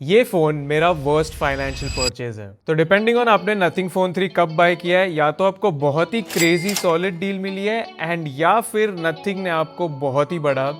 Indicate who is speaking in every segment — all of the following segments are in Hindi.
Speaker 1: ये फोन मेरा वर्स्ट फाइनेंशियल परचेज है। तो डिपेंडिंग ऑन आपने नथिंग फोन 3 कब बाय किया है, या तो आपको बहुत ही क्रेजी सॉलिड डील मिली है एंड या फिर नथिंग ने आपको बहुत ही बड़ा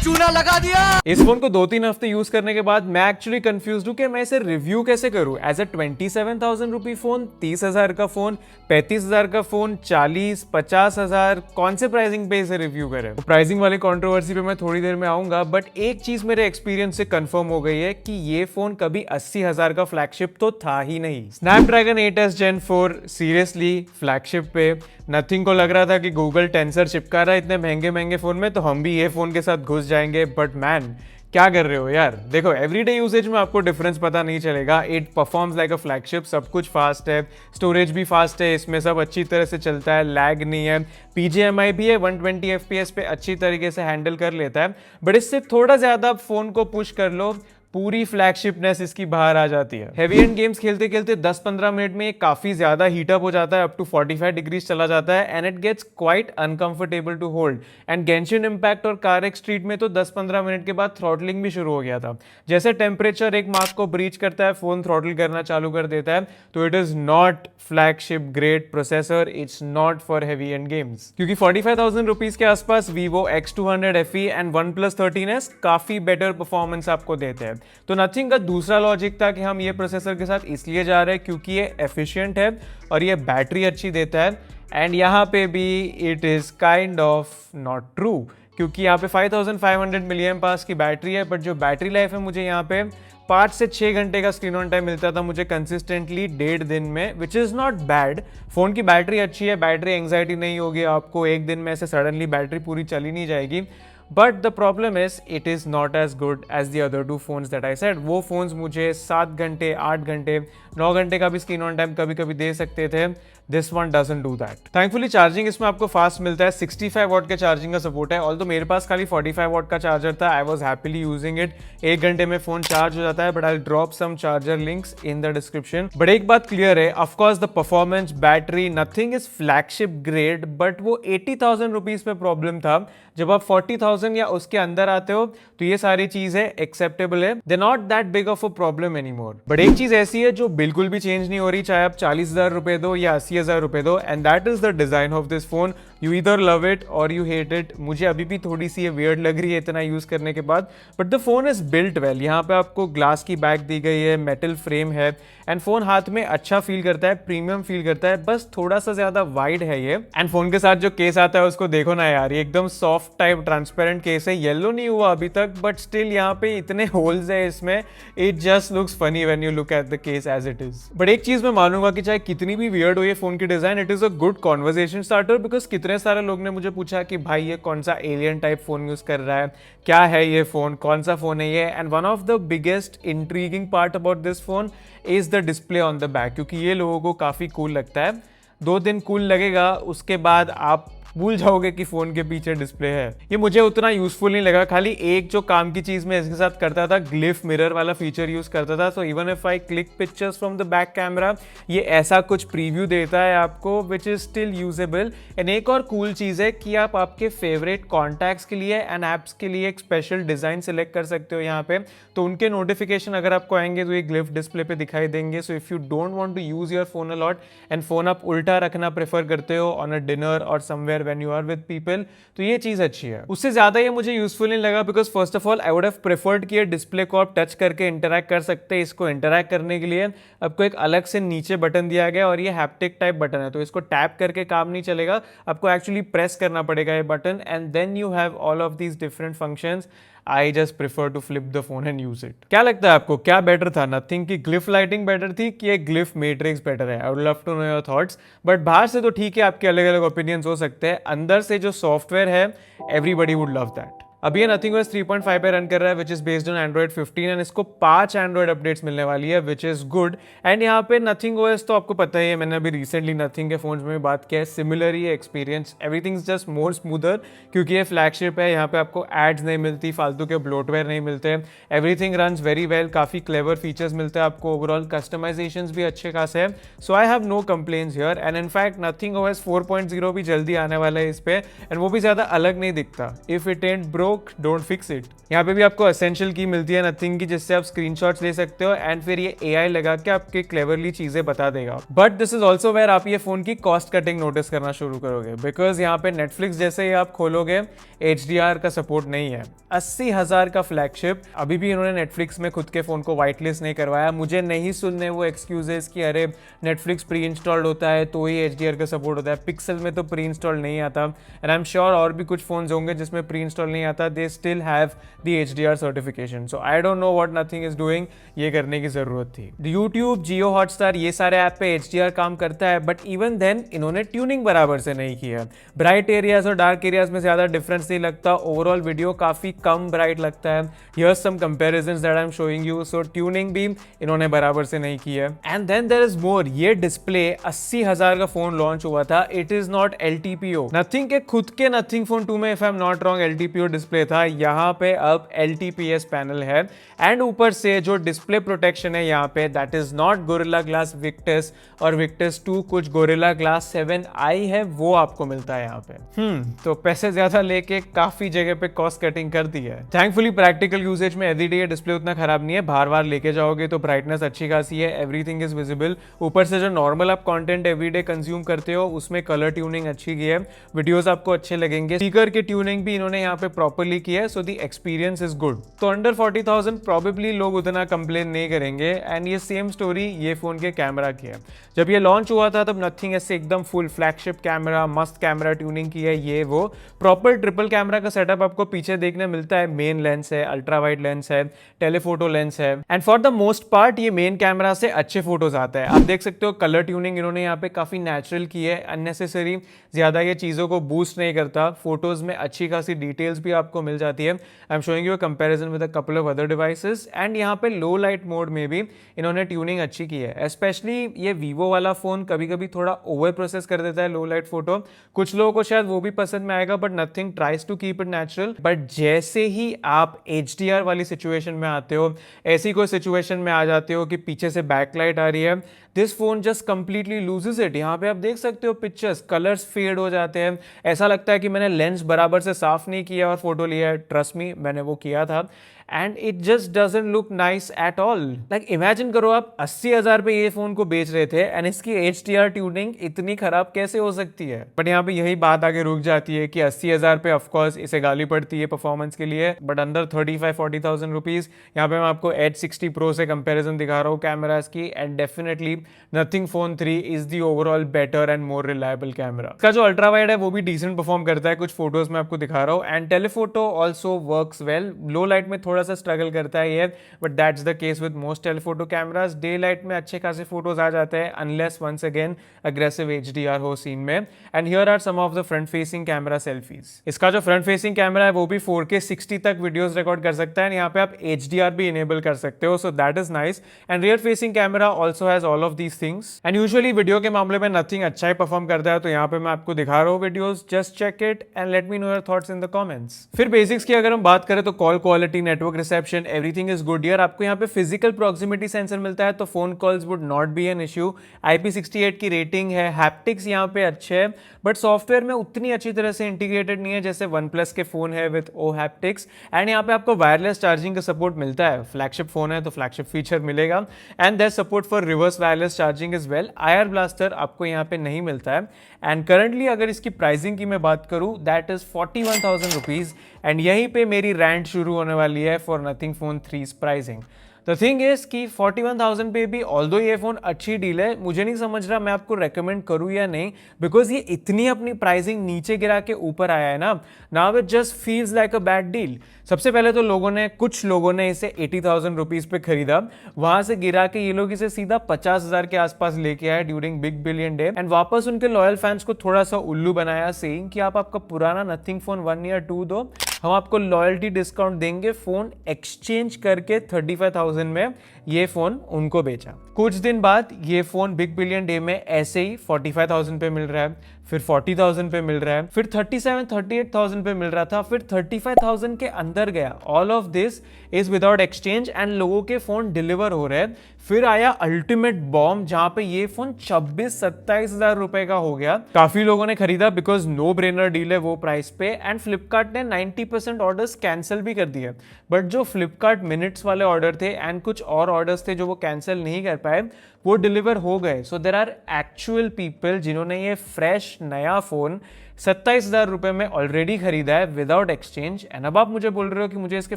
Speaker 1: चूना लगा दिया। इस फोन को 2-3 हफ्ते यूज करने के बाद मैं एक्चुअली कंफ्यूज हूं कि मैं इसे रिव्यू कैसे करूं। एज ए 27,000 रुपी फोन, 30,000 का फोन, 35,000 का फोन, 40-50,000 कौन से प्राइसिंग पे इसे रिव्यू करें। तो प्राइसिंग वाली कंट्रोवर्सी पे मैं थोड़ी देर में आऊंगा, बट एक चीज मेरे एक्सपीरियंस से कंफर्म हो गई है कि ये फोन कभी 80,000 का फ्लैगशिप तो था ही नहीं। Snapdragon 8s Gen 4 seriously flagship पे नथिंग को लग रहा था कि गूगल टेंसर चिपका रहा है इतने महंगे महंगे फोन में, तो हम भी ये फोन के साथ घुस जाएंगे। बट मैन, क्या कर रहे हो यार। देखो, एवरीडे यूसेज में आपको डिफरेंस पता नहीं चलेगा। It performs like a flagship, सब कुछ फास्ट है, स्टोरेज भी फास्ट है, इसमें सब अच्छी तरह से चलता है, लैग नहीं है, PGMI भी है, 120 FPS पे अच्छी तरीके से हैंडल कर लेता है। बट इससे थोड़ा ज्यादा फोन को पुश कर लो, पूरी फ्लैगशिपनेस इसकी बाहर आ जाती है। हेवी एंड गेम्स खेलते खेलते 10-15 मिनट में ये काफी ज्यादा हीटअप हो जाता है, अप टू 45 डिग्रीज चला जाता है and it gets quite uncomfortable to hold. And Genshin Impact और कार स्ट्रीट में तो 10-15 मिनट के बाद थ्रॉटलिंग भी शुरू हो गया था। जैसे टेम्परेचर एक मार्क को ब्रीच करता है, फोन थ्रॉटल करना चालू कर देता है। तो it is not flagship grade processor, it's not for heavy and games. क्योंकि 45,000 रुपीज के आसपास Vivo X200 FE and OnePlus 13s काफी बेटर परफॉर्मेंस आपको देते हैं। तो नथिंग का दूसरा लॉजिक था कि हम ये प्रोसेसर के साथ इसलिए जा रहे हैं क्योंकि ये एफिशिएंट है और ये बैटरी अच्छी देता है। एंड यहाँ पे भी it is kind of not true, क्योंकि यहाँ पे 5500 मिलियम पास की बैटरी है, बट जो बैटरी लाइफ है मुझे यहाँ पे 5 से 6 घंटे का स्क्रीन ऑन टाइम मिलता था मुझे कंसिस्टेंटली 1.5 दिन में, which is not bad. Phone की बैटरी अच्छी है, बैटरी एंग्जाइटी नहीं होगी आपको, एक दिन में ऐसे सडनली बैटरी पूरी चली नहीं जाएगी। But the problem is it is not as good as the other 2 phones that I said. वो फोन्स मुझे 7 घंटे, 8 घंटे, 9 घंटे का भी स्क्रीन ऑन टाइम कभी कभी दे सकते थे। This one doesn't do that. Thankfully charging इसमें आपको फास्ट मिलता है, 65 वॉट के चार्जिंग का सपोर्ट है। ऑल्दो मेरे पास खाली 45 वॉट का चार्जर था, I was happily using it. 1 घंटे में फोन चार्ज हो जाता है, but I drop some charger links in the description. But एक बात क्लियर है, of course the performance, battery, nothing is flagship grade, but वो 80,000 रुपीज में प्रॉब्लम था। जब आप 40,000 या उसके अंदर आते हो तो ये सारी चीजें एक्सेप्टेबल है, they not that big of a problem any more. But एक चीज ऐसी है जो बिल्कुल भी चेंज नहीं हो रही, चाहे आप 40,000 रुपए दो या 80,000 रुपए दो, and that is the design of this phone. You either love it और यू हेट इट। मुझे अभी भी थोड़ी सी ये वियर्ड लग रही है इतना यूज करने के बाद, but the phone is built well. यहाँ पे आपको ग्लास की बैक दी गई है, मेटल फ्रेम है, एंड फोन हाथ में अच्छा फील करता है, प्रीमियम फील करता है, बस थोड़ा सा ज्यादा वाइड है ये। एंड फोन के साथ जो केस आता है उसको देखो ना यार, ये एकदम सॉफ्ट टाइप ट्रांसपेरेंट केस है, येलो नहीं हुआ अभी तक, बट स्टिल यहाँ पे इतने होल्स है इसमें, it just looks funny when you look at the case as it is. But एक चीज मैं मानूंगा कि चाहे कितनी भी वियर्ड हो ये फोन की design, it is a good conversation starter, because कितने सारे लोग ने मुझे पूछा कि भाई ये कौन सा एलियन टाइप फोन यूज कर रहा है, क्या है ये फोन, कौन सा फोन है ये। And one of the biggest intriguing part about this phone is the display on the back, क्योंकि ये लोगों को काफी कूल लगता है। 2 दिन कूल लगेगा, उसके बाद आप भूल जाओगे कि फोन के पीछे डिस्प्ले है। ये मुझे उतना यूजफुल नहीं लगा। खाली एक जो काम की चीज मैं इसके साथ करता था, ग्लिफ मिरर वाला फीचर यूज करता था, so even if I click pictures from the back camera, ये ऐसा कुछ प्रीव्यू देता है आपको, which is still usable. And एक और कूल चीज है कि आप आपके फेवरेट कॉन्टैक्ट्स के लिए एंड एप्स के लिए एक स्पेशल डिजाइन सिलेक्ट कर सकते हो यहाँ पे, तो उनके नोटिफिकेशन अगर आपको आएंगे तो ये ग्लिफ डिस्प्ले पे दिखाई देंगे। So if you don't want to use your phone a lot and phone आप उल्टा रखना प्रेफर करते हो ऑन अ डिनर और somewhere when you are with people, तो ये चीज अच्छी है। उससे ज्यादा ये मुझे यूजफुल नहीं लगा, because first of all I would have preferred कि डिस्प्ले को आप टच करके इंटरैक्ट कर सकते हैं। इसको इंटरैक्ट करने के लिए आपको एक अलग से नीचे बटन दिया गया और ये हैप्टिक टाइप बटन है, तो इसको टैप करके काम नहीं चलेगा, आपको एक्चुअली प्रेस करना पड़ेगा ये button, and then you have all of these different functions. I just prefer to flip the phone and use it. क्या लगता है आपको, क्या बेटर था, नथिंग की ग्लिफ लाइटिंग बेटर थी कि ये ग्लिफ मैट्रिक्स बेटर है? I would love to know your thoughts. But बाहर से तो ठीक है, आपके अलग अलग ओपिनियंस हो सकते हैं, अंदर से जो सॉफ्टवेयर है एवरीबडी वुड लव दैट। अभी ये नथिंग OS 3.5 पे रन कर रहा है, which is based on Android 15, and इसको 5 एंड्रॉइड अपडेट्स मिलने वाली है, विच इज गुड। एंड यहाँ पे नथिंग OS तो आपको पता ही है, मैंने अभी रिसेंटली नथिंग के फोन्स में भी बात किया है, similar he experience, everything is just more smoother, क्योंकि ये फ्लैगशिप है, यहाँ पे आपको एड्स नहीं मिलती, फालतू के ब्लोटवेयर नहीं मिलते, एवरीथिंग रन्स वेरी वेल, काफी क्लेवर फीचर्स मिलते हैं आपको, ओवरऑल कस्टमाइजेशंस भी अच्छे खासे हैं, so I have no complaints here. And in fact nothing OS 4.0 भी जल्दी आने वाला है इस पे, एंड वो भी ज्यादा अलग नहीं दिखता। If it and bro broke don't fix it. यहाँ पे भी आपको एसेंशियल की मिलती है नथिंग की, जिससे आप स्क्रीनशॉट्स ले सकते हो एंड फिर ये AI लगा के आपके क्लेवरली चीजें बता देगा। But this is also where आप ये फोन की कॉस्ट कटिंग नोटिस करना शुरू करोगे, बिकॉज यहाँ पे नेटफ्लिक्स जैसे ही आप खोलोगे HDR का सपोर्ट नहीं है। 80,000 का फ्लैगशिप, अभी भी इन्होंने नेटफ्लिक्स में खुद के फोन को व्हाइट लिस्ट नहीं करवाया। मुझे नहीं सुनने वो एक्सक्यूजेस कि अरे नेटफ्लिक्स प्री इंस्टॉल्ड होता है तो ही HDR का सपोर्ट होता है, पिक्सल में तो प्री इंस्टॉल नहीं आता। एंड आई एम श्योर और भी कुछ फोन्स होंगे जिसमें प्री इंस्टॉल नहीं आता, they still have the HDR certification. So I don't know what nothing is doing, ये करने की जरूरत थी। यूट्यूब, जियो हॉटस्टार, ये सारे ऐप पे HDR काम करता है, बट इवन देन इन्होंने ट्यूनिंग बराबर से नहीं की है। ब्राइट एरियाज और डार्क एरियाज में ज्यादा डिफरेंस नहीं लगता, ओवरऑल वीडियो काफी कम ब्राइट लगता है। Here's some comparisons that I am showing you. So tuning भी इन्होंने बराबर से नहीं की है। And then there is more, ये डिस्प्ले 80,000 का फोन लॉन्च हुआ था, it is not LTPO। Nothing के खुद के नथिंग फोन 2 में if I am not wrong LTPO display था, यहाँ पे अब LTPS पैनल है। एंड ऊपर से जो डिस्प्ले प्रोटेक्शन है यहाँ पे, that is not gorilla glass Victus और विक्टस 2, कुछ गोरिल्ला ग्लास 7i है, वो आपको मिलता है यहाँ पे। तो पैसे ज्यादा लेके काफी जगह पे कॉस्ट कटिंग कर दी है। थैंकफुली प्रैक्टिकल यूसेज में एवरीडे ये डिस्प्ले उतना खराब नहीं है, बार बार लेके जाओगे तो ब्राइटनेस अच्छी खासी है, एवरीथिंग इज विजिबल। ऊपर से जो नॉर्मल आप कंटेंट एवरीडे कंज्यूम करते हो उसमें कलर ट्यूनिंग अच्छी की है, वीडियोस आपको अच्छे लगेंगे। स्पीकर की ट्यूनिंग भी इन्होंने यहाँ पे प्रॉपर्ली की है, so the experience is good. तो अंडर 40,000 प्रोबेबली लोग उतना कंप्लेन नहीं करेंगे। एंड ये सेम स्टोरी ये फोन के कैमरा की है। जब ये लॉन्च हुआ था तब नथिंग ऐसे एकदम फुल फ्लैगशिप कैमरा, मस्त कैमरा ट्यूनिंग की है, ये वो प्रॉपर ट्रिपल कैमरा का सेटअप आपको पीछे देखने मिलता है। मेन लेंस है, अल्ट्रा वाइड लेंस है, टेलीफोटो लेंस है, and for the most part ये मेन कैमरा से अच्छे फोटोज आता है। आप देख सकते हो कलर ट्यूनिंग इन्होंने यहाँ पे काफी नेचुरल की है, अननेसेसरी ज्यादा ये चीजों को बूस्ट नहीं करता। फोटोज में अच्छी खासी डिटेल्स भी आपको मिल जाती है। आई am showing you a comparison with a couple of other devices. And यहाँ पे लो लाइट मोड में भी इन्होंने ट्यूनिंग अच्छी की है। स्पेशली ये वीवो वाला फोन कभी कभी थोड़ा ओवर प्रोसेस कर देता है लो लाइट फोटो, कुछ लोगों को शायद वो भी पसंद में आएगा, but Nothing tries to keep it natural. But जैसे ही आप HDR वाली सिचुएशन में आते हो, ऐसी कोई सिचुएशन में आ जाते हो कि पीछे से बैकलाइट आ रही है, this phone just completely loses it. यहाँ पे आप देख सकते हो पिक्चर्स, कलर्स फेड हो जाते हैं, ऐसा लगता है कि मैंने लेंस बराबर से साफ नहीं किया और फोटो लिया है। ट्रस्ट मी, मैंने वो किया था and it just doesn't look nice at all. Like imagine करो आप 80,000 पे ये फोन को बेच रहे थे एंड इसकी HDR ट्यूनिंग इतनी खराब कैसे हो सकती है। बट यहाँ पे यही बात आगे रुक जाती है कि 80,000 पे ऑफकोर्स इसे गाली पड़ती है परफॉर्मेंस के लिए, बट अंदर 35-40,000 रुपीज यहाँ पे मैं आपको Edge 60 Pro से कंपेरिजन दिखा रहा हूँ कैमरास की, and definitely nothing phone 3 is the overall better and more reliable camera. इसका जो अल्ट्रा वाइड है वो भी डिसेंट परफॉर्म करता है, कुछ फोटोज में आपको दिखा रहा हूँ, and telephoto also works well. Low light में थोड़ा सा स्ट्रगल करता है ये, but that's the case with most telephoto cameras. Day light में अच्छे खासे फोटोज आ जाते हैं, unless once again aggressive HDR हो सीन में। And here are some of the front facing camera selfies. इसका जो फ्रंट फेसिंग कैमरा है वो भी 4K 60 तक वीडियोस रिकॉर्ड कर सकता है, यहाँ पे आप HDR भी इनेबल कर सकते हो, so that is nice. And rear facing camera also has all of these things. And usually video के मामले में नथिंग अच्छा ही परफॉर्म करता है, तो यहाँ पे मैं आपको दिखा रहा हूँ videos, just check it and let me know your thoughts in the comments. फिर बेसिक्स की अगर हम बात करें तो call quality, network reception, everything is good here. आपको यहाँ पे फिजिकल प्रॉक्सिमिटी सेंसर मिलता है, तो phone calls would not be an issue. IP68 की रेटिंग है, हैप्टिक्स यहाँ पे अच्छे है, बट सॉफ्टवेयर में उतनी अच्छी तरह से इंटीग्रेटेड नहीं है जैसे OnePlus के फोन है विद ओ हैप्टिक्स। एंड यहाँ पे आपको वायरलेस चार्जिंग का सपोर्ट मिलता है, फ्लैगशिप फोन है तो फ्लैगशिप फीचर मिलेगा। And their support for reverse wireless charging is well. IR blaster आपको यहाँ पे नहीं मिलता है। एंड करंटली अगर इसकी प्राइसिंग की मैं बात करूँ, दैट इज 41,000 रुपीज। एंड यहीं पे मेरी रैंट शुरू होने वाली है for nothing phone 3's pricing. The thing is कि 41,000 पे भी ऑल्दो ये फोन अच्छी डील है, मुझे नहीं समझ रहा मैं आपको रेकमेंड करूं या नहीं, बिकॉज ये इतनी अपनी प्राइसिंग नीचे गिरा के ऊपर आया है ना, now it just feels like a bad deal. सबसे पहले तो कुछ लोगों ने इसे 80,000 रुपीज पे खरीदा, वहां से गिरा के ये लोग इसे सीधा 50,000 के आसपास लेके आए during big billion day, and वापस उनके लॉयल फैंस को थोड़ा सा उल्लू बनाया, सेइंग कि आप आपका पुराना नथिंग फोन 1 या 2 दो, हम आपको लॉयल्टी डिस्काउंट देंगे। फोन एक्सचेंज करके 35,000 में ये फोन उनको बेचा। कुछ दिन बाद ये फोन बिग बिलियन डे में ऐसे ही 45,000 पे मिल रहा है, फिर 40,000 पे मिल रहा है, फिर 37-38,000 पे मिल रहा था, फिर 35,000 के अंदर गया। All of this is without exchange and लोगों के फोन डिलीवर हो रहे हैं। फिर आया अल्टीमेट बॉम्ब जहां पे ये फोन 26-27 हजार रुपए का हो गया। काफी लोगों ने खरीदा बिकॉज नो ब्रेनर डील है वो प्राइस पे, एंड फ्लिपकार्ट ने 90% ऑर्डर्स कैंसिल भी कर दिए। बट जो फ्लिपकार्ट मिनट्स वाले ऑर्डर थे एंड कुछ और ऑर्डर्स थे जो वो कैंसिल नहीं कर पाए, वो डिलीवर हो गए। सो देर आर एक्चुअल पीपल जिन्होंने ये फ्रेश नया फोन 27,000 रुपए में ऑलरेडी खरीदा है विदाउट एक्सचेंज, एंड अब आप मुझे बोल रहे हो कि मुझे इसके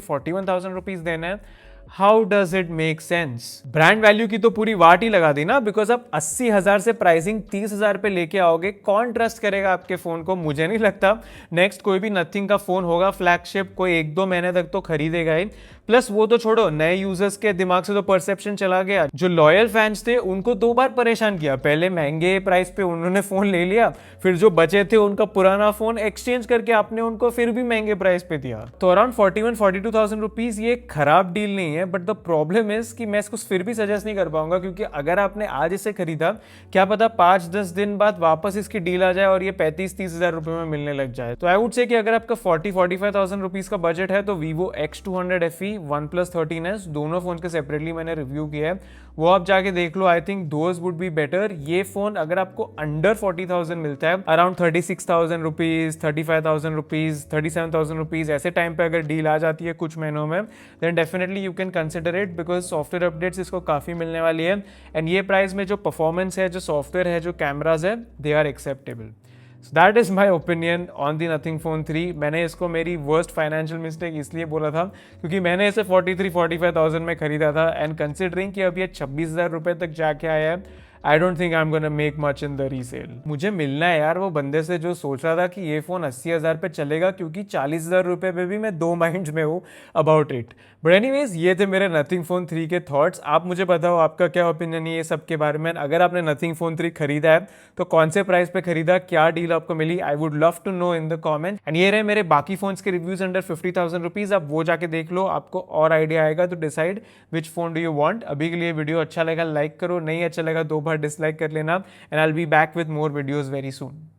Speaker 1: 41,000 रुपीज देना है। How does it make sense? Brand value की तो पूरी वाट ही लगा दी ना, बिकॉज आप 80,000 से प्राइसिंग 30,000 पे लेके आओगे, कौन ट्रस्ट करेगा आपके फोन को? मुझे नहीं लगता नेक्स्ट कोई भी नथिंग का फोन होगा फ्लैगशिप, कोई 1-2 महीने तक तो खरीदेगा ही। प्लस वो तो छोड़ो, नए यूजर्स के दिमाग से तो परसेप्शन चला गया। जो लॉयल फैंस थे उनको 2 बार परेशान किया। पहले महंगे प्राइस पे उन्होंने फोन ले लिया, फिर जो बचे थे उनका पुराना फोन एक्सचेंज करके आपने उनको फिर भी महंगे प्राइस पे दिया। तो अराउंड 41-42,000 रुपीज ये खराब डील नहीं है, बट द प्रॉब्लम इज कि मैं इसको फिर भी सजेस्ट नहीं कर पाऊंगा, क्योंकि अगर आपने आज इसे खरीदा, क्या पता 5-10 दिन बाद वापस इसकी डील आ जाए और ये 35-30 हजार रुपए में मिलने लग जाए। तो आई वुड से कि अगर आपका 40-45,000 रुपीज का बजट है तो Vivo X200 FE, OnePlus 13s, दोनों फोन के सेपरेटली मैंने रिव्यू किया है, वो आप जाके देख लो। I think those would be better. ये फोन अगर आपको अंडर 40,000 मिलता है, अराउंड 36,000 रुपीज, 35,000 रुपीज, 37,000 रुपीज, ऐसे टाइम पे अगर डील आ जाती है कुछ महीनों में, then definitely you can consider it, because software updates इसको काफी मिलने वाली है, एंड ये प्राइस में जो परफॉर्मेंस है, जो सॉफ्टवेयर है, जो कैमराज है, they are acceptable. So that is my opinion on the Nothing Phone 3। मैंने इसको मेरी वर्स्ट फाइनेंशियल मिस्टेक इसलिए बोला था क्योंकि मैंने इसे 43-45,000 में खरीदा था, एंड कंसिडरिंग कि अब ये 26,000 रुपए तक जाके आया है, I don't think I am gonna make much in the resale. मुझे मिलना है यार वो बंदे से जो सोच रहा था कि ये फोन 80,000 पे चलेगा, क्योंकि 40,000 रुपए पे भी मैं 2 माइंड्स में हूँ अबाउट इट। बट एनीवेज, ये थे मेरे नथिंग फोन 3 के थॉट्स। आप मुझे बताओ आपका क्या ओपिनियन है ये सब के बारे में। अगर आपने नथिंग फोन 3 खरीदा है तो कौन से प्राइस पे खरीदा, क्या डील आपको मिली, I would love to know in the comment. And ये रहे मेरे बाकी फोन्स के रिव्यूज अंडर 50,000 रुपीज, आप वो जाके देख लो, आपको और आइडिया आएगा तो decide which phone do you want. अभी के लिए वीडियो अच्छा लगा लाइक करो, नहीं अच्छा लगा 2 बार डिसलाइक कर लेना, and I will be back with more videos very soon.